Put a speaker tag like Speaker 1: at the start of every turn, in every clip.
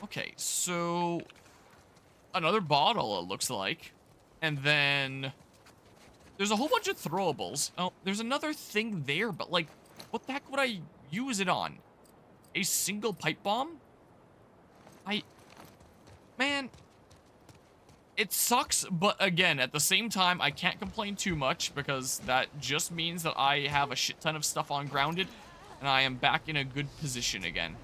Speaker 1: Okay, so another bottle, it looks like. And then there's a whole bunch of throwables. Oh, there's another thing there, but like, what the heck would I use it on? A single pipe bomb? Man, it sucks, but again, at the same time, I can't complain too much because that just means that I have a shit ton of stuff on grounded and I am back in a good position again.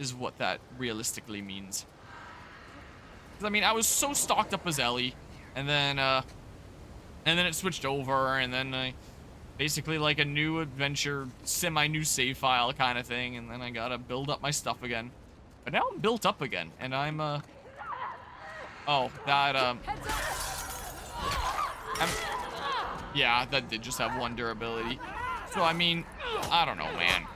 Speaker 1: Is what that realistically means. Because I mean, I was so stocked up as Ellie, and then it switched over, and then I basically like a new adventure, semi-new save file kind of thing, and then I gotta build up my stuff again. But now I'm built up again, and I'm yeah, that did just have one durability. So I mean, I don't know, man.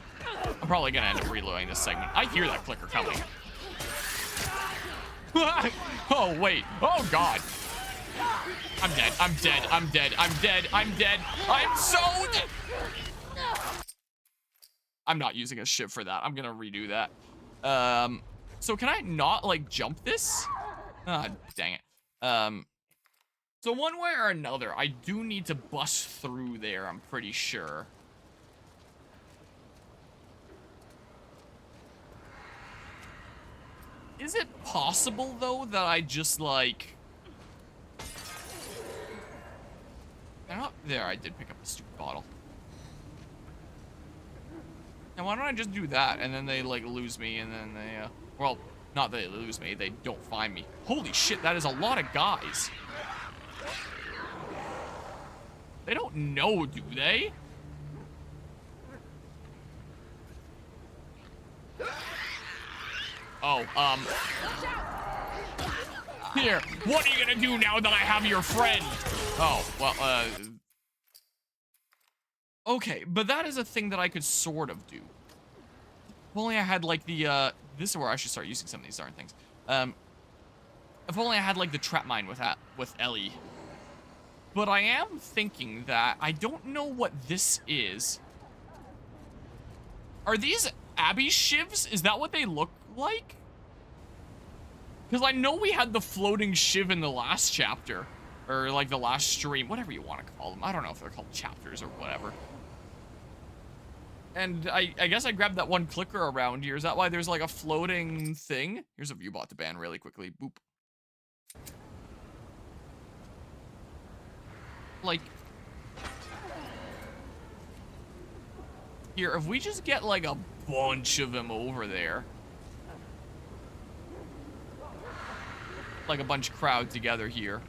Speaker 1: I'm probably gonna end up reloading this segment. I hear that clicker coming. Oh, wait. Oh, God. I'm dead. I'm dead. I'm dead. I'm dead. I'm dead. I'm so dead. I'm not using a ship for that. I'm gonna redo that. So can I not, like, jump this? Ah, dang it. So one way or another, I do need to bust through there, I'm pretty sure. Is it possible, though, that I just, like... There, I did pick up the stupid bottle. And why don't I just do that, and then they, like, lose me, and then they, well, not that they lose me, they don't find me. Holy shit, that is a lot of guys. They don't know, do they? Oh, here, what are you gonna do now that I have your friend? Oh, well, okay, but that is a thing that I could sort of do. If only I had, like, the, this is where I should start using some of these darn things. If only I had, like, the trap mine with Ellie. But I am thinking that I don't know what this is. Are these Abby shivs? Is that what they look like? Because I know we had the floating shiv in the last chapter. Or, like, the last stream. Whatever you want to call them. I don't know if they're called chapters or whatever. And I guess I grabbed that one clicker around here. Is that why there's, like, a floating thing? Here's a viewbot to ban really quickly. Boop. Like... Here, if we just get, like, a bunch of them over there. Like a bunch of crowd together here.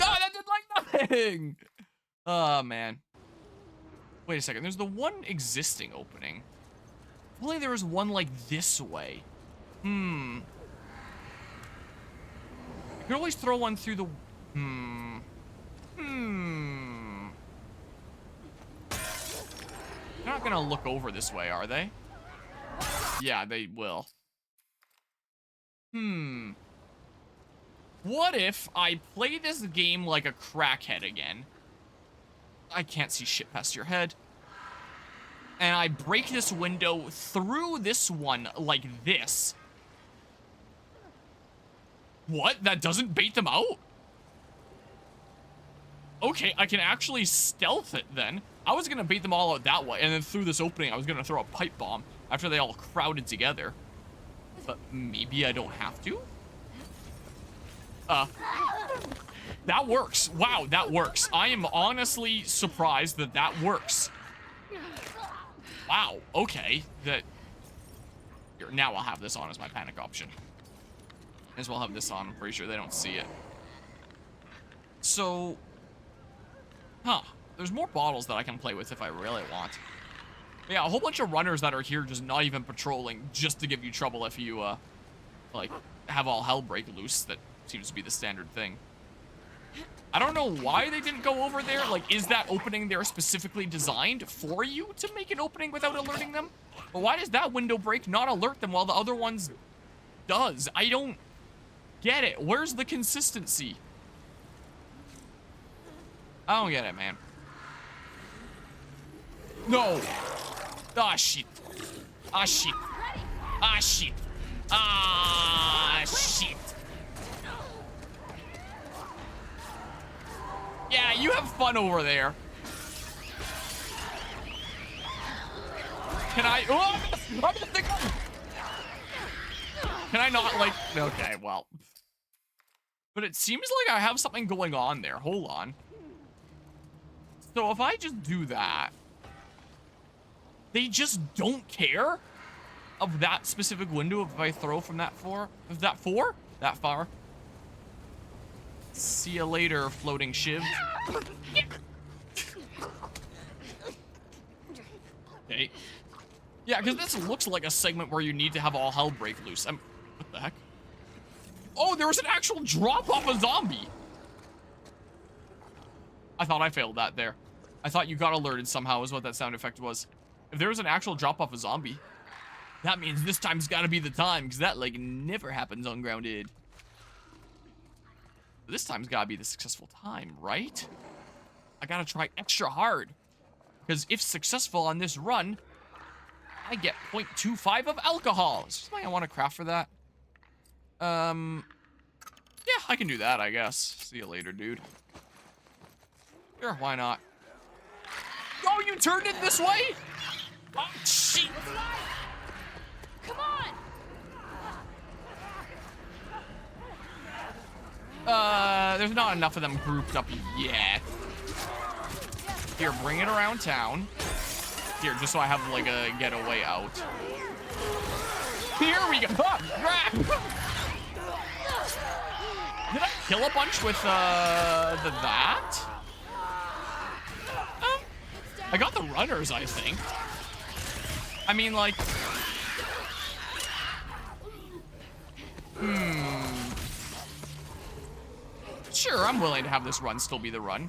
Speaker 1: Oh, that did like nothing! Oh, man. Wait a second, there's the one existing opening. If only there was one, like, this way. I could always throw one through the... They're not gonna look over this way, are they? Yeah, they will. What if I play this game like a crackhead again? I can't see shit past your head. And I break this window through this one like this. What? That doesn't bait them out? Okay, I can actually stealth it then. I was gonna bait them all out that way, and then through this opening, I was gonna throw a pipe bomb after they all crowded together. But maybe I don't have to? That works. Wow, that works. I am honestly surprised that that works. Wow, okay. Here, now I'll have this on as my panic option. As well have this on, I'm pretty sure they don't see it. So... Huh. There's more bottles that I can play with if I really want. But yeah, a whole bunch of runners that are here just not even patrolling just to give you trouble if you, like, have all hell break loose. That seems to be the standard thing. I don't know why they didn't go over there. Like, is that opening there specifically designed for you to make an opening without alerting them? But why does that window break not alert them while the other ones does? I don't get it. Where's the consistency? I don't get it, man. No. Ah, shit. Ah, shit. Ah, shit. Ah, shit. Yeah, you have fun over there. Can I? Oh, I'm just thinking. Can I not, like, okay, well. But it seems like I have something going on there. Hold on. So if I just do that, they just don't care of that specific window if I throw from that far. Is that four? That far. See you later, floating shiv. Okay. Yeah, because this looks like a segment where you need to have all hell break loose. What the heck? Oh, there was an actual drop off a zombie. I thought I failed that there. I thought you got alerted somehow is what that sound effect was. If there was an actual drop off a zombie, that means this time's gotta be the time, because that, like, never happens on Grounded. This time's gotta be the successful time, right? I gotta try extra hard. Because if successful on this run, I get 0.25 of alcohol. Is there something I want to craft for that? Yeah, I can do that, I guess. See you later, dude. Sure, why not? Oh, you turned it this way? Oh, shit.
Speaker 2: Come on!
Speaker 1: There's not enough of them grouped up yet. Here, bring it around town. Here, just so I have, like, a getaway out. Here we go. Oh, crap. Did I kill a bunch with, that? I got the runners, I think. I mean, like... Sure, I'm willing to have this run still be the run.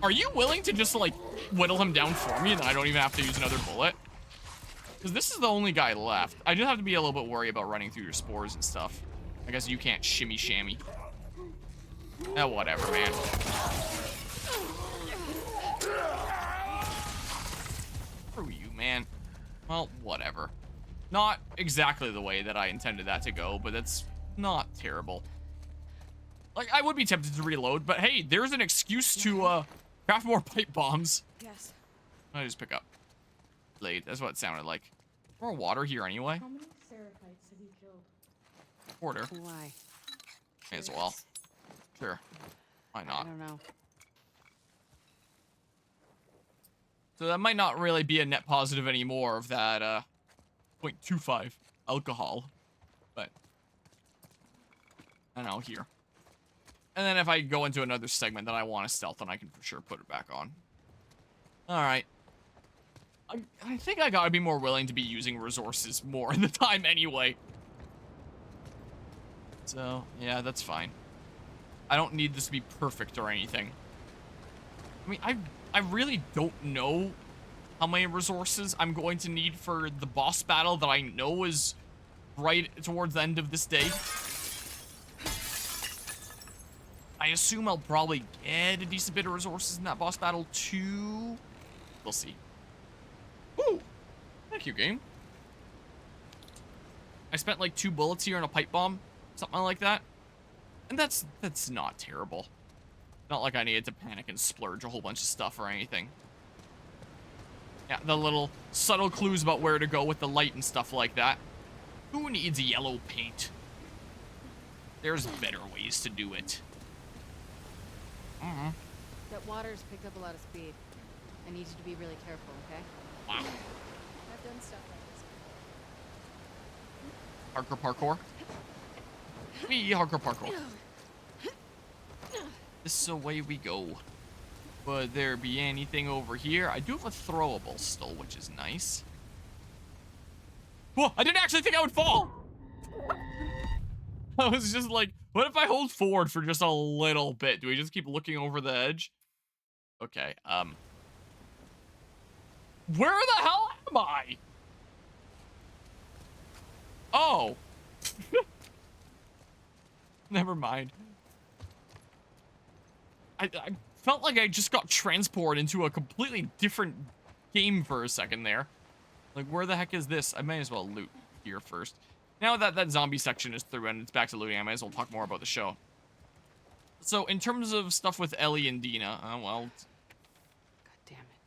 Speaker 1: Are you willing to just, like, whittle him down for me and I don't even have to use another bullet? Because this is the only guy left. I just have to be a little bit worried about running through your spores and stuff. I guess you can't shimmy shammy. Oh, whatever, man. Screw you, man. Well, whatever. Not exactly the way that I intended that to go, but that's not terrible. Like, I would be tempted to reload, but hey, there's an excuse to, craft more pipe bombs.
Speaker 2: Yes.
Speaker 1: I just pick up. Blade, that's what it sounded like. More water here anyway.
Speaker 2: How many seraphites have you killed?
Speaker 1: Quarter.
Speaker 2: Why?
Speaker 1: May as well. Sure. Why not?
Speaker 2: I don't know.
Speaker 1: So that might not really be a net positive anymore of that, 0.25 alcohol. But, I don't know, here. And then if I go into another segment that I want to stealth, then I can for sure put it back on. Alright. I think I gotta be more willing to be using resources more in the time anyway. So, yeah, that's fine. I don't need this to be perfect or anything. I mean, I really don't know how many resources I'm going to need for the boss battle that I know is right towards the end of this day. I assume I'll probably get a decent bit of resources in that boss battle too. We'll see. Ooh, thank you, game. I spent like 2 bullets here and a pipe bomb, something like that. And that's not terrible. Not like I needed to panic and splurge a whole bunch of stuff or anything. Yeah, the little subtle clues about where to go with the light and stuff like that. Who needs yellow paint? There's better ways to do it.
Speaker 2: That water's picked up a lot of speed. I need you to be really careful, okay?
Speaker 1: Wow.
Speaker 2: I've done stuff like this.
Speaker 1: Hardcore parkour. Wee, hardcore parkour. This is the way we go. Would there be anything over here? I do have a throwable still, which is nice. Whoa, I didn't actually think I would fall! I was just like, what if I hold forward for just a little bit? Do we just keep looking over the edge? Okay, where the hell am I? Oh. Never mind. I felt like I just got transported into a completely different game for a second there. Like, where the heck is this? I may as well loot here first. Now that that zombie section is through and it's back to looting, I might as well talk more about the show. So, in terms of stuff with Ellie and Dina, well...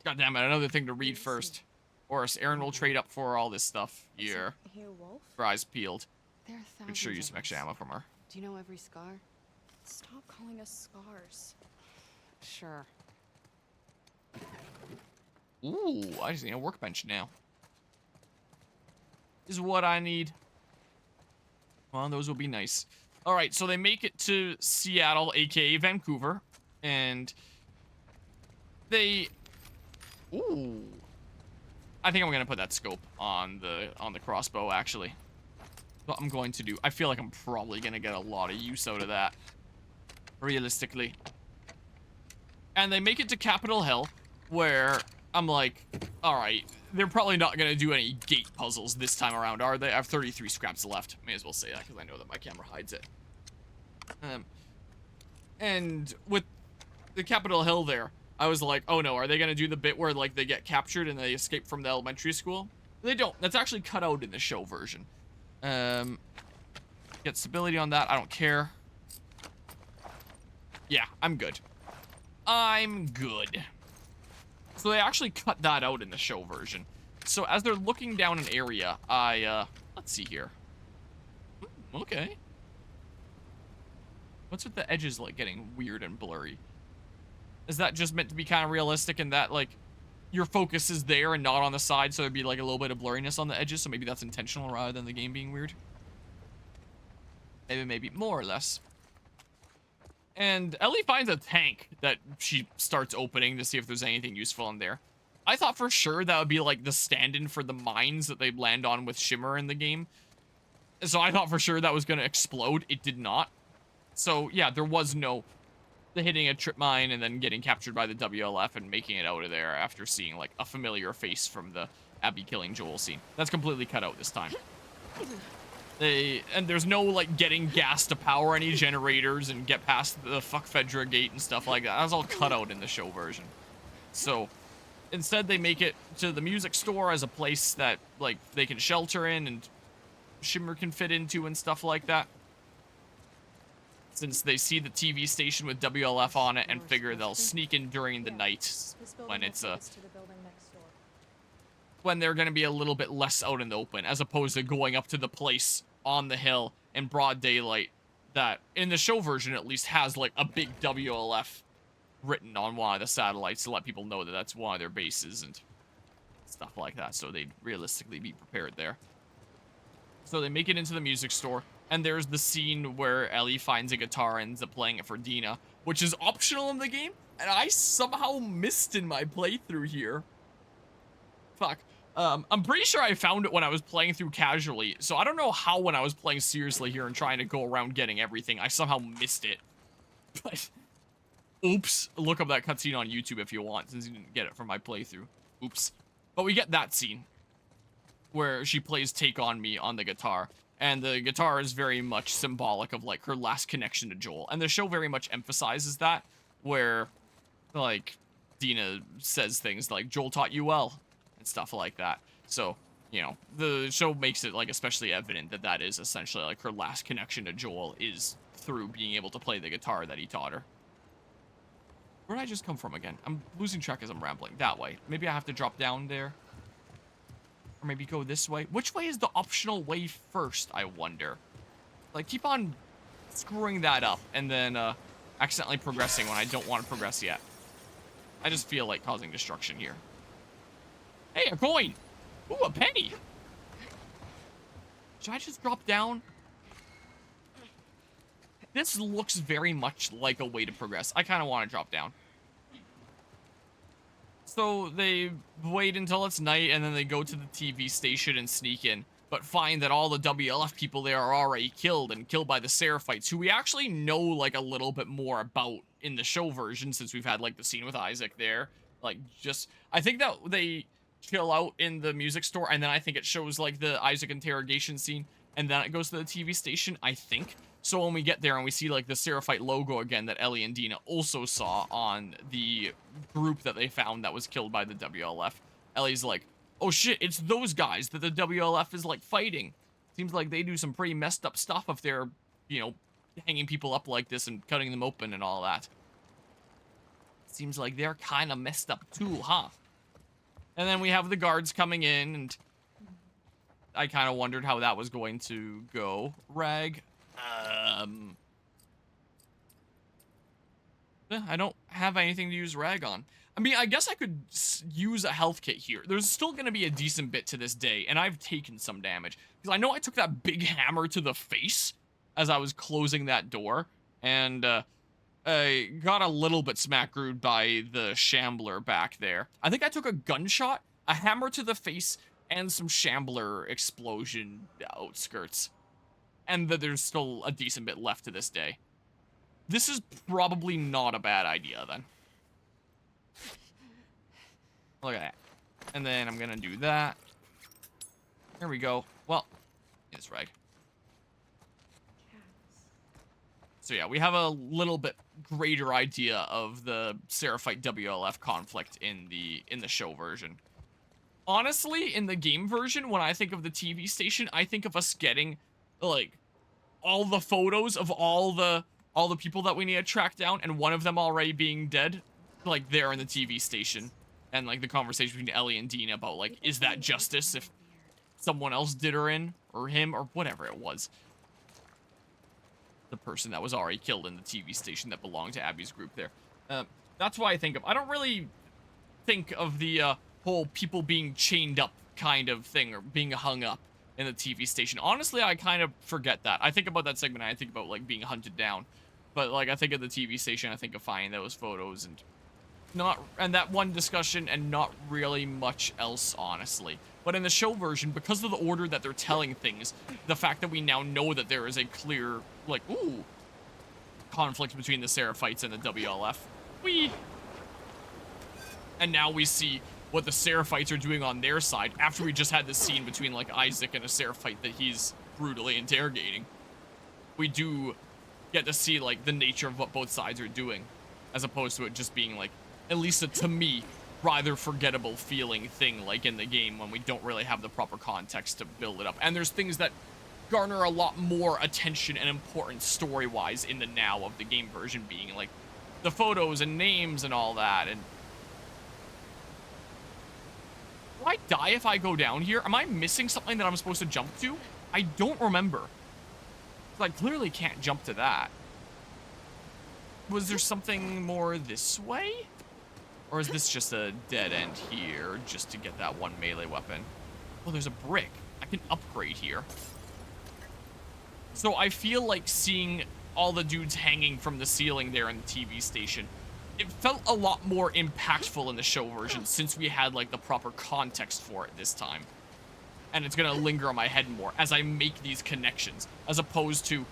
Speaker 1: God damn it, another thing to read first. Or else Aaron will trade up for all this stuff here. For eyes peeled. Could sure use some extra ammo from her.
Speaker 2: Do you know every scar?
Speaker 3: Stop calling us scars.
Speaker 2: Sure.
Speaker 1: Ooh, I just need a workbench now. Is what I need. Well, those will be nice. Alright, so they make it to Seattle, aka Vancouver. And they... Ooh. I think I'm gonna put that scope on the crossbow, actually. What I'm going to do. I feel like I'm probably gonna get a lot of use out of that. Realistically. And they make it to Capitol Hill, where I'm like, alright, they're probably not gonna do any gate puzzles this time around, are they? I have 33 scraps left. May as well say that, because I know that my camera hides it. And with the Capitol Hill there, I was like, oh no, are they gonna do the bit where, like, they get captured and they escape from the elementary school? They don't. That's actually cut out in the show version. Get stability on that. I don't care. Yeah, I'm good. I'm good. So they actually cut that out in the show version. So as they're looking down an area, let's see here. Okay. What's with the edges, like, getting weird and blurry? Is that just meant to be kind of realistic in that, like, your focus is there and not on the side, so there'd be, like, a little bit of blurriness on the edges, so maybe that's intentional rather than the game being weird? Maybe, more or less. And Ellie finds a tank that she starts opening to see if there's anything useful in there. I thought for sure that would be, like, the stand-in for the mines that they land on with Shimmer in the game. So I thought for sure that was going to explode. It did not. So, yeah, there was no... the hitting a trip mine and then getting captured by the WLF and making it out of there after seeing, like, a familiar face from the Abby killing Joel scene. That's completely cut out this time. And there's no, like, getting gas to power any generators and get past the fuck Fedra gate and stuff like that. That's all cut out in the show version. So, instead they make it to the music store as a place that, like, they can shelter in and Shimmer can fit into and stuff like that. Since they see the TV station with WLF on it and figure they'll sneak in during the night when it's when they're going to be a little bit less out in the open, as opposed to going up to the place on the hill in broad daylight that, in the show version at least, has, like, a big WLF written on one of the satellites to let people know that that's one of their bases and stuff like that, so they'd realistically be prepared there. So they make it into the music store. And there's the scene where Ellie finds a guitar and ends up playing it for Dina, which is optional in the game, and I somehow missed in my playthrough here. Fuck. I'm pretty sure I found it when I was playing through casually, so I don't know how when I was playing seriously here and trying to go around getting everything, I somehow missed it. But, oops. Look up that cutscene on YouTube if you want, since you didn't get it from my playthrough. Oops. But we get that scene, where she plays Take On Me on the guitar. And the guitar is very much symbolic of, like, her last connection to Joel. And the show very much emphasizes that, where, like, Dina says things like, Joel taught you well, and stuff like that. So, you know, the show makes it, like, especially evident that that is essentially, like, her last connection to Joel is through being able to play the guitar that he taught her. Where did I just come from again? I'm losing track as I'm rambling. That way. Maybe I have to drop down there. Or maybe go this way. Which way is the optional way first, I wonder? Like, keep on screwing that up and then accidentally progressing when I don't want to progress yet. I just feel like causing destruction here. Hey, a coin! Ooh, a penny! Should I just drop down? This looks very much like a way to progress. I kind of want to drop down. So they wait until it's night, and then they go to the TV station and sneak in, but find that all the WLF people there are already killed, and killed by the Seraphites, who we actually know, like, a little bit more about in the show version, since we've had, like, the scene with Isaac there. Like, just... I think that they chill out in the music store, and then I think it shows, like, the Isaac interrogation scene, and then it goes to the TV station, I think. So when we get there and we see like the Seraphite logo again that Ellie and Dina also saw on the group that they found that was killed by the WLF, Ellie's like, oh shit, it's those guys that the WLF is like fighting. Seems like they do some pretty messed up stuff if they're, you know, hanging people up like this and cutting them open and all that. Seems like they're kind of messed up too, huh? And then we have the guards coming in, and I kind of wondered how that was going to go. Rag. I don't have anything to use rag on. I mean, I guess I could use a health kit here. There's still going to be a decent bit to this day, and I've taken some damage. Because I know I took that big hammer to the face as I was closing that door, and I got a little bit smack-screwed by the shambler back there. I think I took a gunshot, a hammer to the face, and some shambler explosion outskirts. And that there's still a decent bit left to this day. This is probably not a bad idea, then. Look at that. And then I'm gonna do that. There we go. Well, it's right. So yeah, we have a little bit greater idea of the Seraphite WLF conflict in the show version. Honestly, in the game version, when I think of the TV station, I think of us getting, like, all the photos of all the people that we need to track down, and one of them already being dead, like, there in the TV station. And, like, the conversation between Ellie and Dina about, like, is that justice if someone else did her in, or him, or whatever it was. The person that was already killed in the TV station that belonged to Abby's group there. That's what I think of. I don't really think of the whole people being chained up kind of thing, or being hung up in the TV station. Honestly, I kind of forget that. I think about that segment, and I think about, like, being hunted down. But, like, I think of the TV station, I think of finding those photos, and that one discussion, and not really much else, honestly. But in the show version, because of the order that they're telling things, the fact that we now know that there is a clear, like, ooh, conflict between the Seraphites and the WLF. And now we see what the Seraphites are doing on their side, after we just had this scene between, like, Isaac and a Seraphite that he's brutally interrogating. We do get to see, like, the nature of what both sides are doing, as opposed to it just being, like, at least to me, rather forgettable feeling thing, like in the game, when we don't really have the proper context to build it up. And there's things that garner a lot more attention and importance story-wise in the now of the game version, being like the photos and names and all that. And will I die if I go down here? Am I missing something that I'm supposed to jump to? I don't remember. I clearly can't jump to that. Was there something more this way? Or is this just a dead end here, just to get that one melee weapon? Oh, there's a brick. I can upgrade here. So I feel like seeing all the dudes hanging from the ceiling there in the TV station, it felt a lot more impactful in the show version, since we had, like, the proper context for it this time. And it's gonna linger on my head more as I make these connections, as opposed to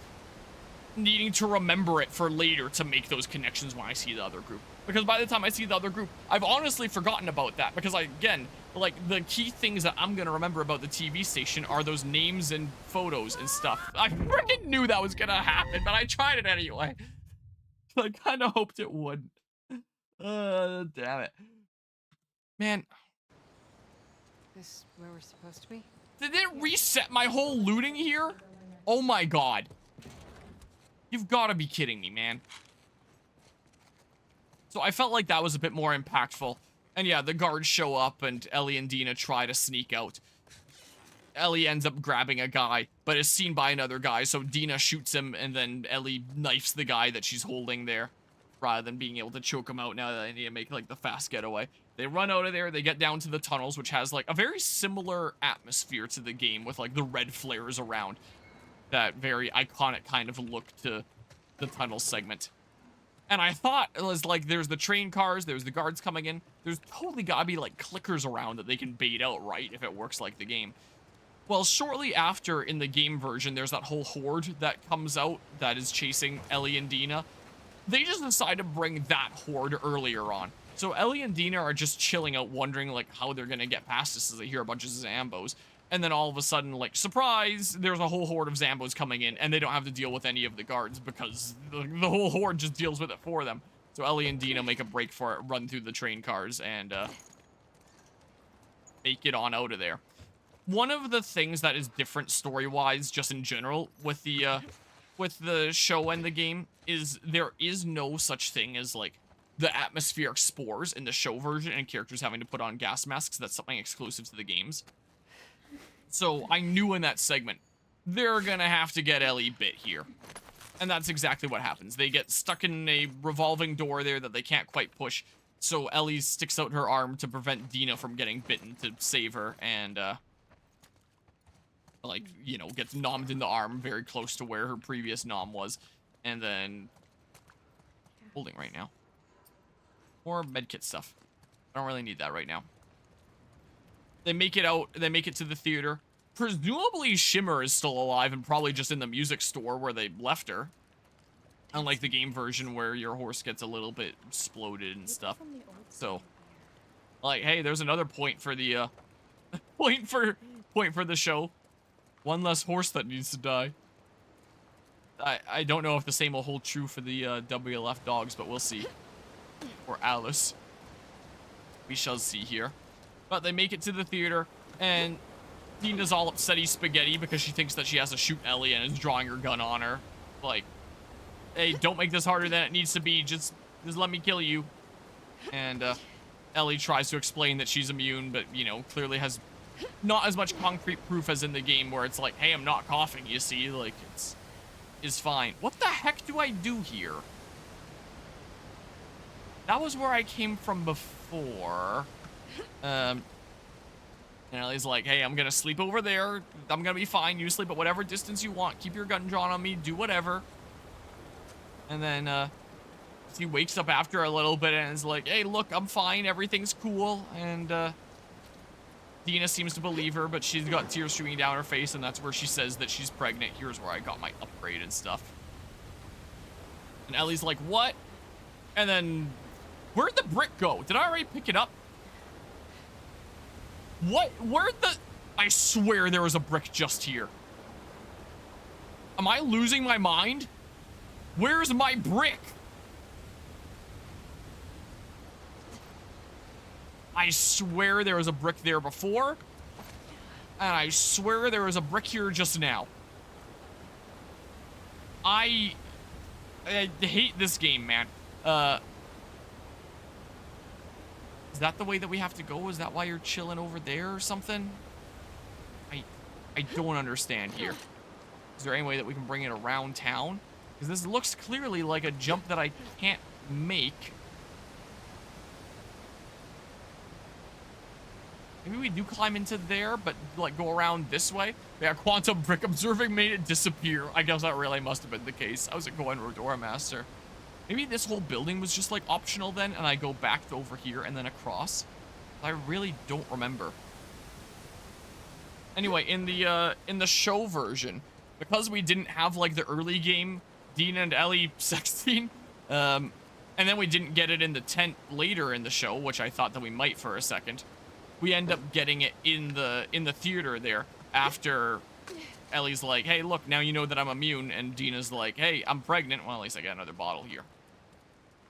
Speaker 1: needing to remember it for later to make those connections when I see the other group. Because by the time I see the other group, I've honestly forgotten about that. Because, again, like, the key things that I'm gonna remember about the TV station are those names and photos and stuff. I freaking knew that was gonna happen, but I tried it anyway. I kind of hoped it wouldn't. Damn it. Man.
Speaker 2: This where we're supposed to be?
Speaker 1: Did it reset my whole looting here? Oh my god. You've got to be kidding me, man. So I felt like that was a bit more impactful. And yeah, the guards show up and Ellie and Dina try to sneak out. Ellie ends up grabbing a guy, but is seen by another guy, so Dina shoots him, and then Ellie knifes the guy that she's holding there, rather than being able to choke him out now that they need to make, like, the fast getaway. They run out of there, they get down to the tunnels, which has, like, a very similar atmosphere to the game, with, like, the red flares around. That very iconic kind of look to the tunnel segment. And I thought it was like, there's the train cars, there's the guards coming in. There's totally gotta be, like, clickers around that they can bait out, right? If it works like the game. Well, shortly after, in the game version, there's that whole horde that comes out that is chasing Ellie and Dina. They just decide to bring that horde earlier on. So Ellie and Dina are just chilling out, wondering, like, how they're gonna get past this as they hear a bunch of Zambos. And then all of a sudden, like, surprise, there's a whole horde of Zambos coming in, and they don't have to deal with any of the guards because the whole horde just deals with it for them. So Ellie and Dina make a break for it, run through the train cars, and make it on out of there. One of the things that is different story-wise, just in general, with the show and the game, is there is no such thing as, like, the atmospheric spores in the show version and characters having to put on gas masks. That's something exclusive to the games. So I knew in that segment, they're gonna have to get Ellie bit here. And that's exactly what happens. They get stuck in a revolving door there that they can't quite push. So Ellie sticks out her arm to prevent Dina from getting bitten to save her. And, like, you know, gets nommed in the arm very close to where her previous nom was. And then... holding right now. More medkit stuff. I don't really need that right now. They make it out, they make it to the theater. Presumably Shimmer is still alive and probably just in the music store where they left her. Unlike the game version where your horse gets a little bit exploded and stuff. So, like, hey, there's another point for the, point for the show. One less horse that needs to die. I don't know if the same will hold true for the, WLF dogs, but we'll see. Or Alice. We shall see here. But they make it to the theater, and Dina's all upsetty spaghetti because she thinks that she has to shoot Ellie and is drawing her gun on her. Like, hey, don't make this harder than it needs to be. Just let me kill you. And Ellie tries to explain that she's immune, but, you know, clearly has not as much concrete proof as in the game where it's like, hey, I'm not coughing, you see? Like, it's fine. What the heck do I do here? That was where I came from before. And Ellie's like, hey, I'm gonna sleep over there. I'm gonna be fine. You sleep at whatever distance you want. Keep your gun drawn on me. Do whatever. And then, he wakes up after a little bit and is like, hey, look, I'm fine. Everything's cool. And, Dina seems to believe her, but she's got tears streaming down her face, and that's where she says that she's pregnant. Here's where I got my upgrade and stuff. And Ellie's like, what? And then, where'd the brick go? Did I already pick it up? What? Where'd the... I swear there was a brick just here. Am I losing my mind? Where's my brick? I swear there was a brick there before. And I swear there was a brick here just now. I hate this game, man. Is that the way that we have to go? Is that why you're chilling over there or something? I don't understand here. Is there any way that we can bring it around town? Because this looks clearly like a jump that I can't make. Maybe we do climb into there, but, like, go around this way? Yeah, quantum brick observing made it disappear. I guess that really must have been the case. How's it going, Rodora Master? Maybe this whole building was just, like, optional then, and I go back to over here and then across. I really don't remember. Anyway, in the show version, because we didn't have, like, the early game Dina and Ellie sex scene, and then we didn't get it in the tent later in the show, which I thought that we might for a second, we end up getting it in the theater there after Ellie's like, hey, look, now you know that I'm immune, and Dina's like, hey, I'm pregnant. Well, at least I got another bottle here.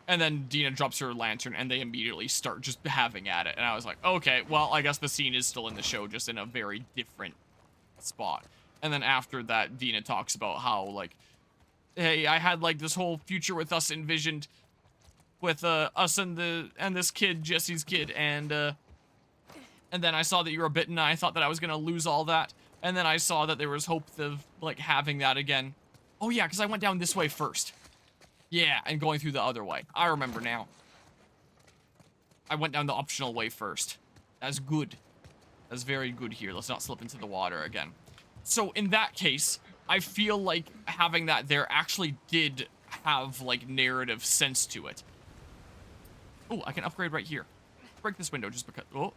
Speaker 1: And then Dina drops her lantern, and they immediately start just having at it. And I was like, okay, well, I guess the scene is still in the show, just in a very different spot. And then after that, Dina talks about how, like, hey, I had, like, this whole future with us envisioned with us and this kid, Jesse's kid, and then I saw that you were bitten, and I thought that I was gonna lose all that. And then I saw that there was hope of, like, having that again. Oh, yeah, because I went down this way first. Yeah, and going through the other way. I remember now. I went down the optional way first. That's good. That's very good here. Let's not slip into the water again. So, in that case, I feel like having that there actually did have, like, narrative sense to it. Oh, I can upgrade right here. Break this window just because... Oh.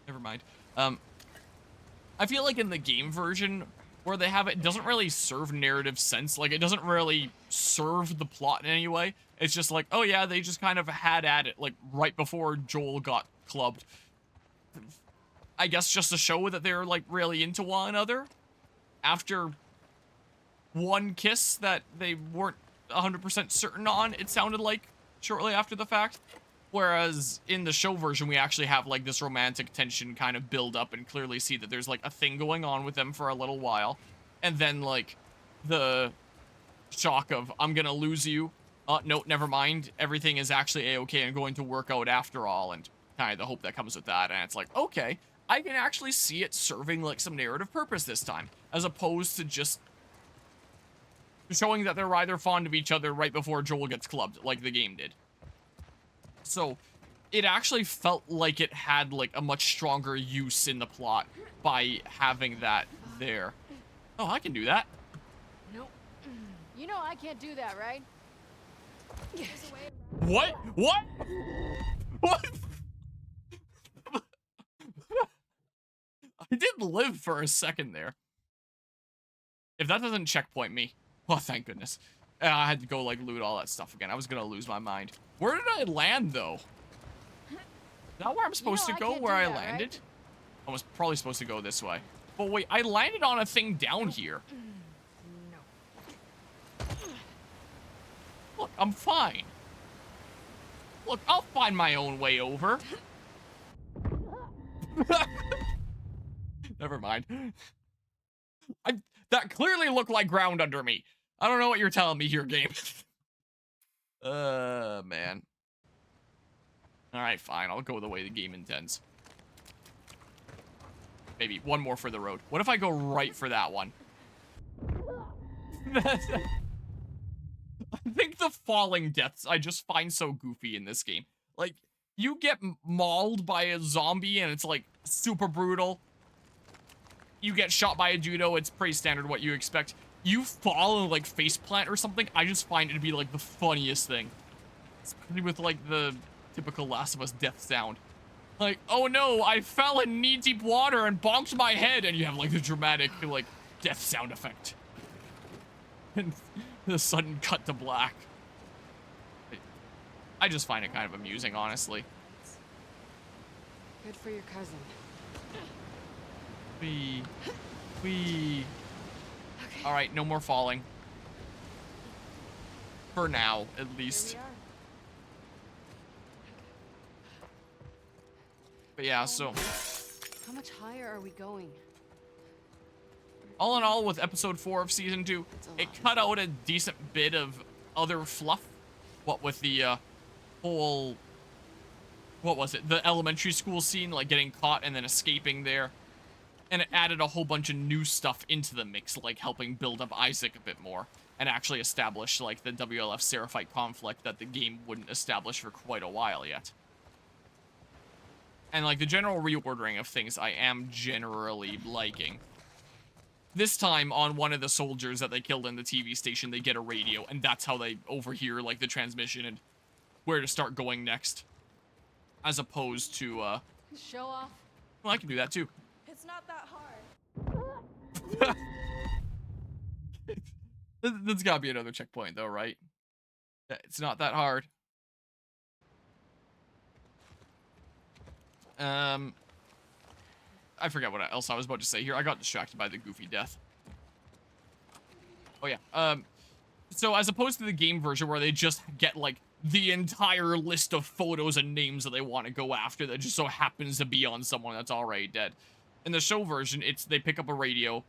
Speaker 1: Never mind. I feel like in the game version where they have it, it doesn't really serve narrative sense. Like, it doesn't really serve the plot in any way. It's just like, oh yeah, they just kind of had at it, like, right before Joel got clubbed. I guess just to show that they're like really into one another after one kiss that they weren't 100% certain on, it sounded like, shortly after the fact. Whereas in the show version, we actually have like this romantic tension kind of build up and clearly see that there's like a thing going on with them for a little while. And then like the shock of, I'm gonna lose you. No, never mind. Everything is actually a-okay and going to work out after all. And kind of the hope that comes with that. And it's like, okay, I can actually see it serving like some narrative purpose this time. As opposed to just showing that they're either fond of each other right before Joel gets clubbed, like the game did. So, it actually felt like it had, like, a much stronger use in the plot by having that there. Oh, I can do that.
Speaker 2: Nope. You know I can't do that, right?
Speaker 1: What? What? What? I did live for a second there. If that doesn't checkpoint me, oh, thank goodness. I had to go, like, loot all that stuff again. I was gonna lose my mind. Where did I land, though? Is that where I'm supposed to go, where I landed? Right? I was probably supposed to go this way. But wait, I landed on a thing down here.
Speaker 2: No.
Speaker 1: Look, I'm fine. Look, I'll find my own way over. Never mind. That clearly looked like ground under me. I don't know what you're telling me here, game. Man. Alright, fine. I'll go the way the game intends. Maybe one more for the road. What if I go right for that one? I think the falling deaths I just find so goofy in this game. Like, you get mauled by a zombie and it's, like, super brutal. You get shot by a judo, it's pretty standard what you expect. You fall and, like, faceplant or something, I just find it to be, like, the funniest thing. Especially with, like, the typical Last of Us death sound. Like, oh no, I fell in knee-deep water and bonked my head, and you have, like, the dramatic, like, death sound effect. And the sudden cut to black. I just find it kind of amusing, honestly.
Speaker 2: Good for your cousin.
Speaker 1: Wee.
Speaker 2: Okay.
Speaker 1: Alright, no more falling. For now, at least.
Speaker 2: Here we are.
Speaker 1: But yeah, so...
Speaker 2: How much higher are we going?
Speaker 1: all in all, with episode 4 of season 2, it cut out a decent bit of other fluff. What with the whole... What was it? The elementary school scene, like getting caught and then escaping there. And it added a whole bunch of new stuff into the mix, like helping build up Isaac a bit more. And actually establish, like, the WLF Seraphite conflict that the game wouldn't establish for quite a while yet. And, like, the general reordering of things I am generally liking. This time, on one of the soldiers that they killed in the TV station, they get a radio, and that's how they overhear, like, the transmission and where to start going next. As opposed to,
Speaker 2: Show off.
Speaker 1: Well, I can do that, too.
Speaker 3: It's not that hard.
Speaker 1: There's gotta be another checkpoint, though, right? It's not that hard. I forget what else I was about to say here. I got distracted by the goofy death. Oh, yeah. So as opposed to the game version where they just get, like, the entire list of photos and names that they want to go after that just so happens to be on someone that's already dead. In the show version, they pick up a radio,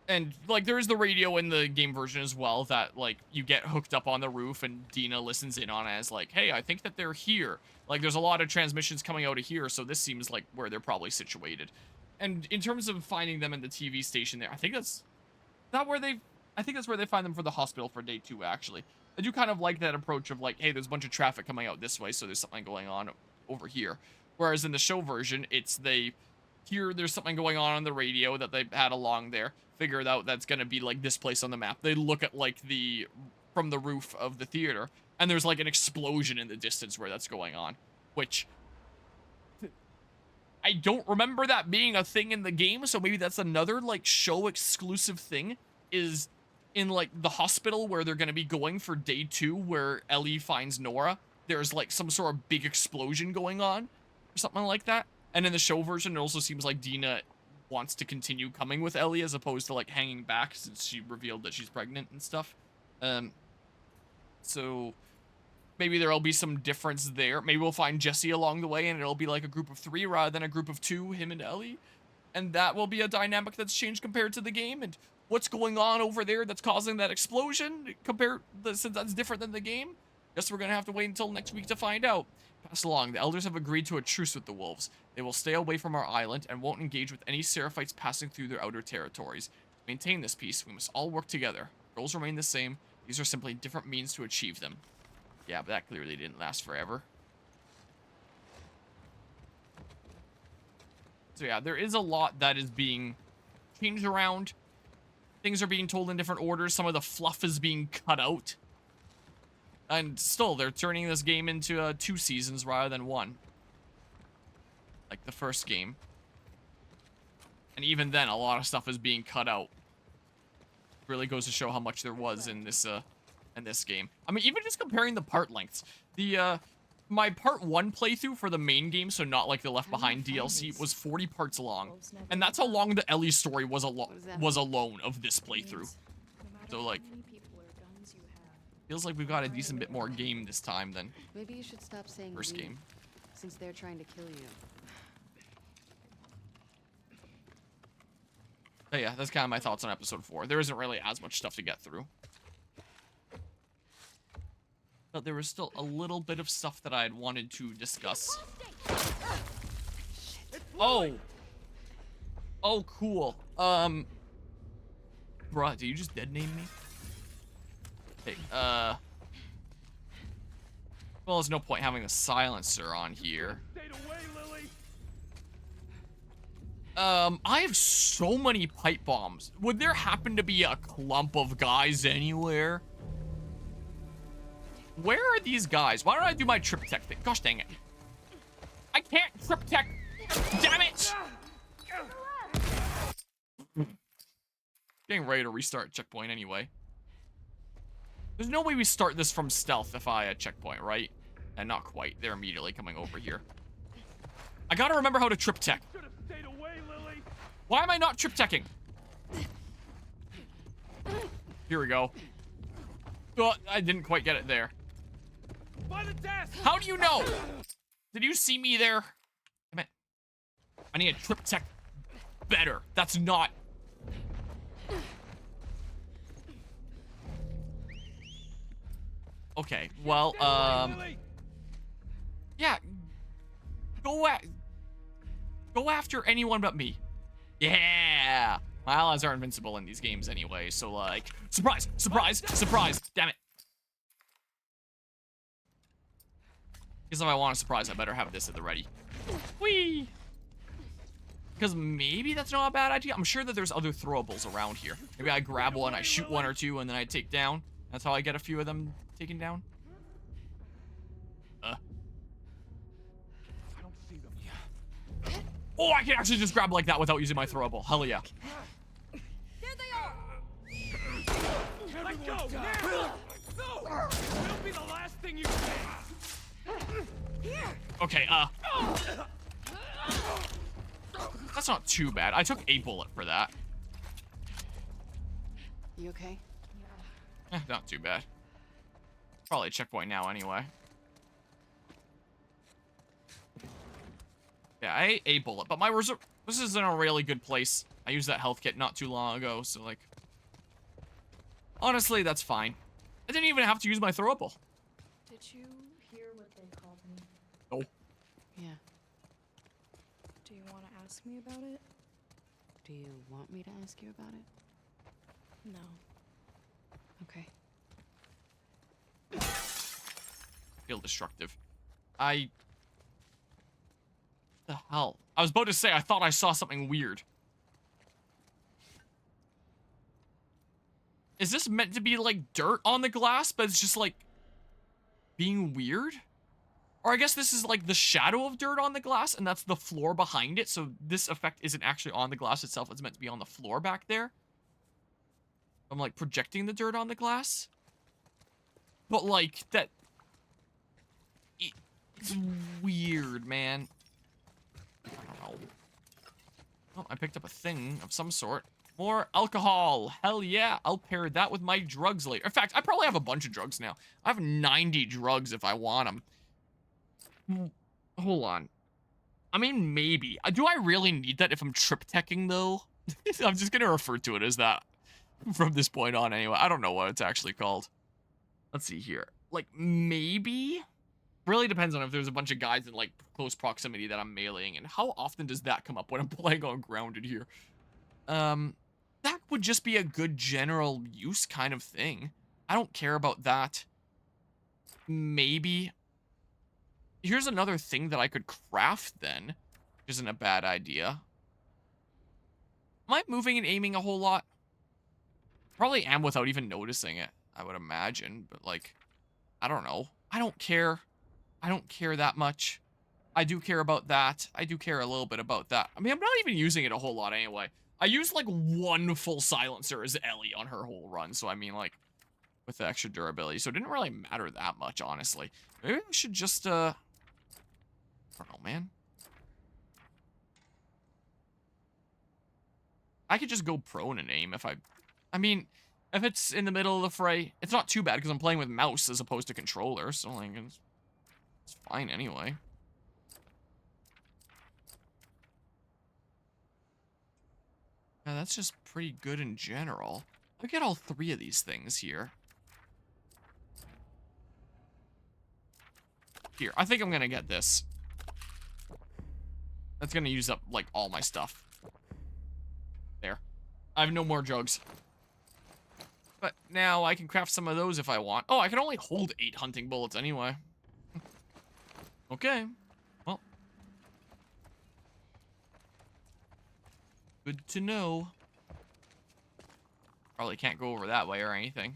Speaker 1: and, like, there is the radio in the game version as well that, like, you get hooked up on the roof and Dina listens in on it as, like, hey, I think that they're here. Like, there's a lot of transmissions coming out of here, so this seems like where they're probably situated. And in terms of finding them in the TV station there, I think that's not where I think that's where they find them for the hospital for day 2, actually. I do kind of like that approach of, like, hey, there's a bunch of traffic coming out this way, so there's something going on over here. Whereas in the show version, it's they hear there's something going on the radio that they had along there, figure it out that's gonna be, like, this place on the map. They look at, like, from the roof of the theater, and there's, like, an explosion in the distance where that's going on, which I don't remember that being a thing in the game, so maybe that's another, like, show exclusive thing, is in, like, the hospital where they're gonna be going for day 2, where Ellie finds Nora, there's, like, some sort of big explosion going on, or something like that. And in the show version, it also seems like Dina wants to continue coming with Ellie as opposed to like hanging back since she revealed that she's pregnant and stuff. So maybe there'll be some difference there. Maybe we'll find Jesse along the way and it'll be like a group of 3 rather than a group of 2, him and Ellie. And that will be a dynamic that's changed compared to the game. And what's going on over there that's causing that explosion since that's different than the game? Guess we're gonna have to wait until next week to find out. Pass along. The elders have agreed to a truce with the wolves. They will stay away from our island and won't engage with any Seraphites passing through their outer territories. To maintain this peace, we must all work together. Goals remain the same. These are simply different means to achieve them. Yeah, but that clearly didn't last forever. So yeah, there is a lot that is being changed around. Things are being told in different orders. Some of the fluff is being cut out. And still, they're turning this game into 2 seasons rather than 1. Like the first game. And even then, a lot of stuff is being cut out. Really goes to show how much there was in this game. I mean, even just comparing the part lengths. My part 1 playthrough for the main game, so not like the Left Behind DLC, was 40 parts long. And that's how long the Ellie story was alone of this playthrough. So like, feels like we've got a decent bit more game this time than
Speaker 2: maybe you should stop saying
Speaker 1: first game.
Speaker 2: Since they're trying to kill you.
Speaker 1: But yeah, that's kind of my thoughts on episode 4. There isn't really as much stuff to get through. But there was still a little bit of stuff that I had wanted to discuss. Oh! Oh, cool. Bruh, did you just dead name me? Okay, well, there's no point having the silencer on here. I have so many pipe bombs. Would there happen to be a clump of guys anywhere? Where are these guys? Why don't I do my trip tech thing? Gosh dang it. I can't trip tech. Damn it! Getting ready to restart checkpoint anyway. There's no way we start this from stealth if I checkpoint, right? And not quite. They're immediately coming over here. I gotta remember how to trip tech. Why am I not trip teching? Here we go. Oh, I didn't quite get it there.
Speaker 4: By the desk.
Speaker 1: How do you know? Did you see me there? Damn it. I need to trip tech better. That's not. Okay, well, yeah. Go after anyone but me. Yeah. My allies are invincible in these games anyway, so like, surprise, surprise, surprise. Damn it. Because if I want a surprise, I better have this at the ready. Whee! Because maybe that's not a bad idea. I'm sure that there's other throwables around here. Maybe I grab one, I shoot 1 or 2, and then I take down. That's how I get a few of them taken down. I don't see them. Yeah. Oh, I can actually just grab like that without using my throwable. Hell yeah.
Speaker 3: There they are.
Speaker 4: Let go now. No, it'll be the last thing you say.
Speaker 1: Okay, that's not too bad. I took a bullet for that.
Speaker 2: You okay?
Speaker 1: Not too bad. Probably a checkpoint now anyway. Yeah, I ate a bullet, but my reserve. This is in a really good place. I used that health kit not too long ago, so like. Honestly, that's fine. I didn't even have to use my throwable.
Speaker 3: Did you hear what they called me?
Speaker 1: No.
Speaker 2: Yeah.
Speaker 3: Do you want to ask me about it?
Speaker 2: Do you want me to ask you about it?
Speaker 3: No.
Speaker 2: Okay.
Speaker 1: Feel destructive. The hell? I was about to say I thought I saw something weird. Is this meant to be like dirt on the glass, but it's just like being weird? Or I guess this is like the shadow of dirt on the glass and that's the floor behind it. So this effect isn't actually on the glass itself. It's meant to be on the floor back there. I'm like projecting the dirt on the glass. But like that. It's weird, man. picked up a thing of some sort. More alcohol. Hell yeah. I'll pair that with my drugs later. In fact, I probably have a bunch of drugs now. I have 90 drugs if I want them. Hold on. I mean, maybe. Do I really need that if I'm trip-teching, though? I'm just going to refer to it as that from this point on anyway. I don't know what it's actually called. Let's see here. Like, maybe? Really depends on if there's a bunch of guys in, like, close proximity that I'm meleeing. And how often does that come up when I'm playing on grounded here? That would just be a good general use kind of thing. I don't care about that. Maybe. Here's another thing that I could craft then, which isn't a bad idea. Am I moving and aiming a whole lot? Probably am without even noticing it, I would imagine. But, like, I don't know. I don't care. I don't care that much. I do care about that. I do care a little bit about that. I mean, I'm not even using it a whole lot anyway. I used, like, one full silencer as Ellie on her whole run. So, I mean, like, with the extra durability. So, it didn't really matter that much, honestly. Maybe I should just, I don't know, man. I could just go prone and aim if I mean, if it's in the middle of the fray, it's not too bad because I'm playing with mouse as opposed to controller, so like it's fine anyway. Yeah, that's just pretty good in general. I'll get all three of these things here. Here, I think I'm gonna get this. That's gonna use up, like, all my stuff. There. I have no more jugs. But now I can craft some of those if I want. Oh, I can only hold 8 hunting bullets anyway. Okay. Well. Good to know. Probably can't go over that way or anything.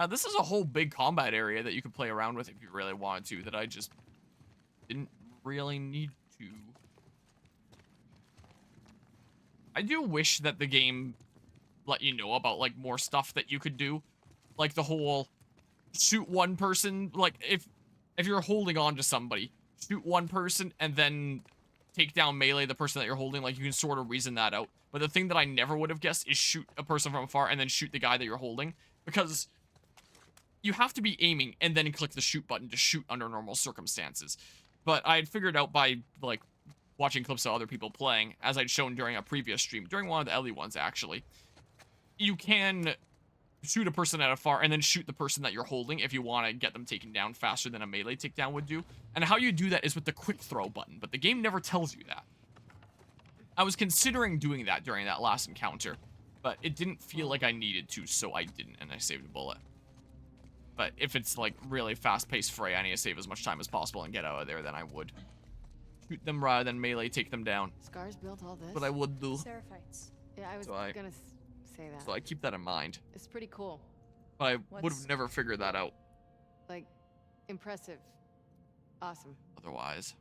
Speaker 1: This is a whole big combat area that you could play around with if you really wanted to, that I just didn't really need to. I do wish that the game let you know about, like, more stuff that you could do. Like, the whole shoot one person, like, if you're holding on to somebody, shoot one person and then take down melee the person that you're holding, like, you can sort of reason that out. But the thing that I never would have guessed is shoot a person from afar and then shoot the guy that you're holding, because you have to be aiming and then click the shoot button to shoot under normal circumstances. But I had figured out by, like, watching clips of other people playing, as I'd shown during a previous stream, during one of the Ellie ones, actually, you can shoot a person at afar and then shoot the person that you're holding if you want to get them taken down faster than a melee takedown would do. And how you do that is with the quick throw button, but the game never tells you that. I was considering doing that during that last encounter, but it didn't feel like I needed to, so I didn't, and I saved a bullet. But if it's, like, really fast-paced fray, I need to save as much time as possible and get out of there, then I would. Shoot them rather than melee take them down.
Speaker 2: Scars built all this?
Speaker 1: What I would do.
Speaker 3: Seraphites.
Speaker 2: Yeah, I was gonna say that.
Speaker 1: So I keep that in mind.
Speaker 2: It's pretty cool.
Speaker 1: But I would have never figured that out.
Speaker 2: Like, impressive. Awesome.
Speaker 1: Otherwise.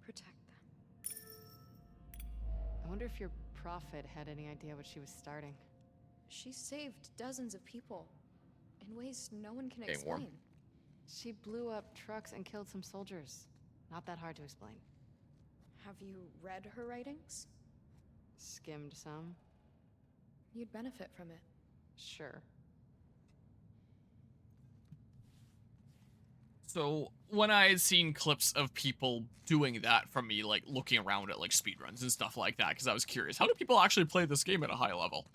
Speaker 3: Protect them.
Speaker 2: I wonder if your prophet had any idea what she was starting.
Speaker 3: She saved dozens of people in ways no one can
Speaker 1: Getting warm.
Speaker 3: explain.
Speaker 2: She blew up trucks and killed some soldiers. Not that hard to explain.
Speaker 3: Have you read her writings?
Speaker 2: Skimmed some.
Speaker 3: You'd benefit from it.
Speaker 2: Sure.
Speaker 1: So, when I had seen clips of people doing that from me, like, looking around at, like, speedruns and stuff like that, because I was curious, how do people actually play this game at a high level?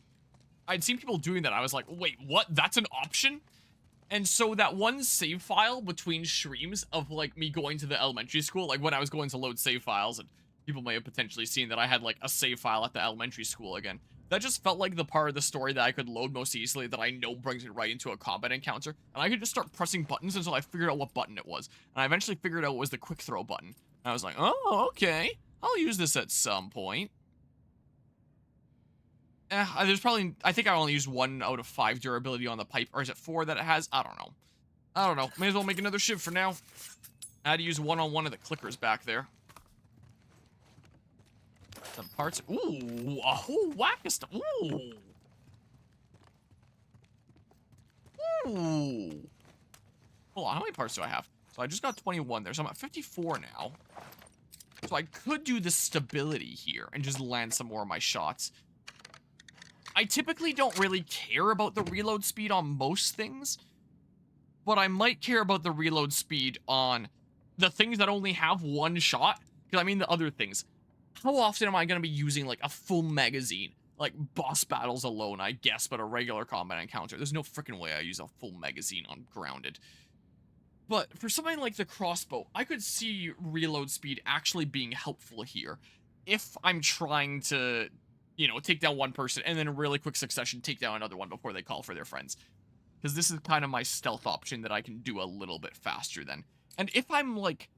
Speaker 1: I'd seen people doing that, I was like, wait, what? That's an option? And so that one save file between streams of, like, me going to the elementary school, like, when I was going to load save files, and people may have potentially seen that I had, like, a save file at the elementary school again. That just felt like the part of the story that I could load most easily, that I know brings it right into a combat encounter. And I could just start pressing buttons until I figured out what button it was. And I eventually figured out it was the quick throw button. And I was like, oh, okay. I'll use this at some point. There's probably, I think I only used 1 out of 5 durability on the pipe. Or is it 4 that it has? I don't know. I don't know. May as well make another shiv for now. I had to use one of the clickers back there. Some parts. Ooh, a whole whack of stuff. Ooh. Ooh. Hold on, how many parts do I have? So I just got 21 there, so I'm at 54 now. So I could do the stability here and just land some more of my shots. I typically don't really care about the reload speed on most things, but I might care about the reload speed on the things that only have one shot. Because I mean the other things. How often am I going to be using like a full magazine? Like boss battles alone, I guess, but a regular combat encounter. There's no freaking way I use a full magazine on Grounded. But for something like the crossbow, I could see reload speed actually being helpful here. If I'm trying to, you know, take down one person and then in really quick succession take down another one before they call for their friends. Because this is kind of my stealth option that I can do a little bit faster than. And if I'm, like,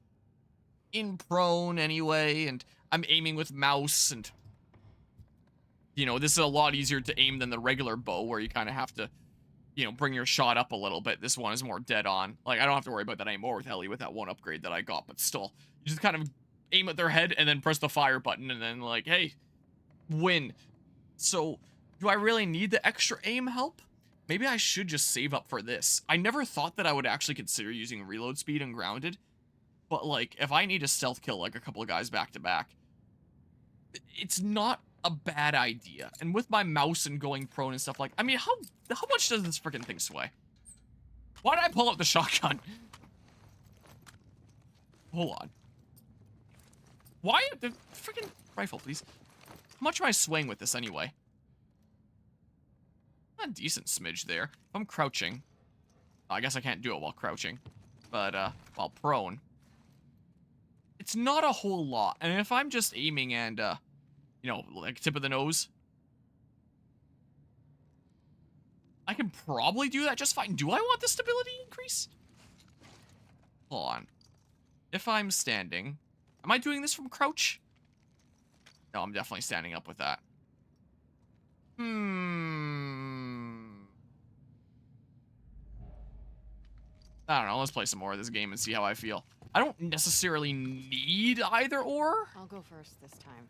Speaker 1: in prone anyway, and I'm aiming with mouse, and, you know, this is a lot easier to aim than the regular bow, where you kind of have to, you know, bring your shot up a little bit. This one is more dead on. Like, I don't have to worry about that anymore with Ellie with that one upgrade that I got, but still. You just kind of aim at their head and then press the fire button, and then, like, hey, win. So, do I really need the extra aim help? Maybe I should just save up for this. I never thought that I would actually consider using reload speed and Grounded. But, like, if I need to stealth kill, like, a couple of guys back to back, it's not a bad idea. And with my mouse and going prone and stuff, like, I mean, how much does this freaking thing sway? Why did I pull out the shotgun? Hold on. Why the freaking rifle, please? How much am I swaying with this anyway? A decent smidge there. If I'm crouching, I guess I can't do it while crouching, but while prone, it's not a whole lot. And if I'm just aiming and you know, like tip of the nose, I can probably do that just fine. Do I want the stability increase? Hold on. If I'm standing, am I doing this from crouch? No, I'm definitely standing up with that. I don't know, let's play some more of this game and see how I feel. I don't necessarily need either or.
Speaker 2: I'll go first this time.